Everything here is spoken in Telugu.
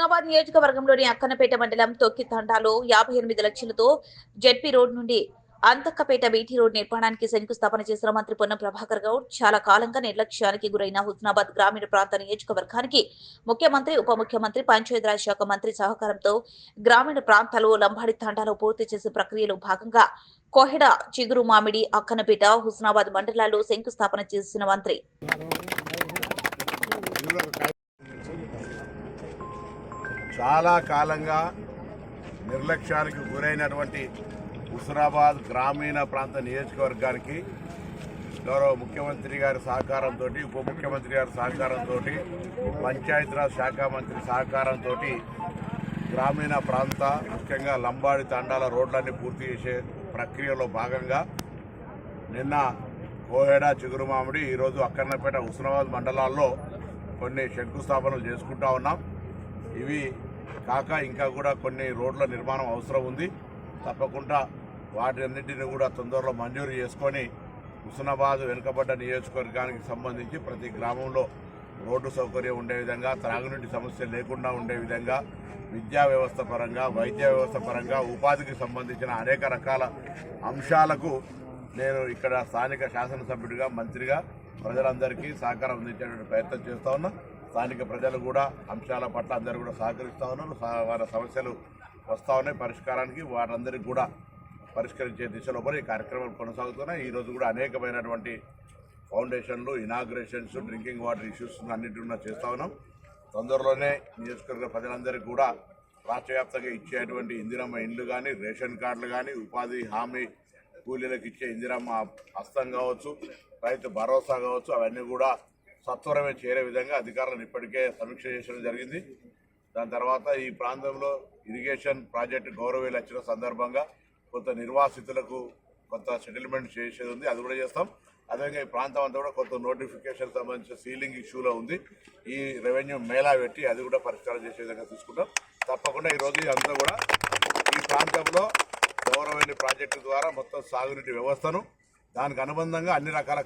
హుస్నాబాద్ నియోజకవర్గంలోని అక్కన్నపేట మండలం తొక్కి తండాలో 58 లక్షలతో జెడ్పీ రోడ్ నుండి అంతక్కపేట బీటీ రోడ్ నిర్మాణానికి శంకుస్థాపన చేసిన మంత్రి పొన్నం ప్రభాకర్ గౌడ్ చాలా కాలంగా నిర్లక్ష్యానికి గురైన హుస్నాబాద్ గ్రామీణ ప్రాంత నియోజకవర్గానికి ముఖ్యమంత్రి ఉప ముఖ్యమంత్రి పంచాయతీరాజ్ శాఖ మంత్రి సహకారంతో గ్రామీణ ప్రాంతాలు లంబాడి తండాలో పూర్తి చేసే ప్రక్రియలో భాగంగా కోహెడ చిగురు మామిడి అక్కన్నపేట హుస్నాబాద్ మండలాల్లో శంకుస్థాపన చేసిన మంత్రి చాలా కాలంగా నిర్లక్ష్యానికి గురైనటువంటి హుస్నాబాద్ గ్రామీణ ప్రాంత నియోజకవర్గానికి గౌరవ ముఖ్యమంత్రి గారి సహకారంతో ఉప ముఖ్యమంత్రి గారి సహకారంతో పంచాయతీరాజ్ శాఖ మంత్రి సహకారంతో గ్రామీణ ప్రాంత ముఖ్యంగా లంబాడి తండాల రోడ్లన్నీ పూర్తి చేసే ప్రక్రియలో భాగంగా నిన్న కోహెడ చిగురుమామిడి ఈరోజు అక్కన్నపేట హుస్నాబాద్ మండలాల్లో కొన్ని శంకుస్థాపనలు చేసుకుంటా ఉన్నాం. ఇవి కాక ఇంకా కూడా కొన్ని రోడ్ల నిర్మాణం అవసరం ఉంది. తప్పకుండా వాటన్నిటిని కూడా తొందరలో మంజూరు చేసుకొని హుస్నాబాద్ వెనుకబడ్డ నియోజకవర్గానికి సంబంధించి ప్రతి గ్రామంలో రోడ్డు సౌకర్యం ఉండే విధంగా, త్రాగునీటి సమస్య లేకుండా ఉండే విధంగా, విద్యా వ్యవస్థ పరంగా, వైద్య వ్యవస్థ పరంగా, ఉపాధికి సంబంధించిన అనేక రకాల అంశాలకు నేను ఇక్కడ స్థానిక శాసనసభ్యుడిగా మంత్రిగా ప్రజలందరికీ సహకారం అందించేటువంటి ప్రయత్నం చేస్తూ ఉన్నా. స్థానిక ప్రజలు కూడా అంశాల పట్ల అందరూ కూడా సహకరిస్తూ ఉన్నారు. వారి సమస్యలు వస్తూ ఉన్నాయి పరిష్కారానికి, వారందరికీ కూడా పరిష్కరించే దిశలో కూడా ఈ కార్యక్రమాలు కొనసాగుతున్నాయి. ఈరోజు కూడా అనేకమైనటువంటి ఫౌండేషన్లు, ఇనాగ్రేషన్స్, డ్రింకింగ్ వాటర్ ఇష్యూస్ అన్నింటి కూడా చేస్తూ ఉన్నాం. తొందరలోనే నియోజకవర్గ ప్రజలందరికీ కూడా రాష్ట్ర వ్యాప్తంగా ఇచ్చేటువంటి ఇందిరమ్మ ఇండ్లు కానీ, రేషన్ కార్డులు కానీ, ఉపాధి హామీ కూలీలకు ఇచ్చే ఇందిరమ్మ హస్తం కావచ్చు, రైతు భరోసా కావచ్చు, అవన్నీ కూడా సత్వరమే చేరే విధంగా అధికారులను ఇప్పటికే సమీక్ష చేయడం జరిగింది. దాని తర్వాత ఈ ప్రాంతంలో ఇరిగేషన్ ప్రాజెక్టు గౌరవేలు వచ్చిన సందర్భంగా కొంత నిర్వాసితులకు కొంత సెటిల్మెంట్ చేసేది ఉంది, అది కూడా చేస్తాం. అదేవిధంగా ఈ ప్రాంతం అంతా కూడా కొంత నోటిఫికేషన్ సంబంధించిన సీలింగ్ ఇష్యూలో ఉంది. ఈ రెవెన్యూ మేళా పెట్టి అది కూడా పరిష్కారం చేసే విధంగా తీసుకుంటాం. తప్పకుండా ఈరోజు అంతా కూడా ఈ ప్రాంతంలో గౌరవేలు ప్రాజెక్టు ద్వారా మొత్తం సాగునీటి వ్యవస్థను, దానికి అనుబంధంగా అన్ని రకాల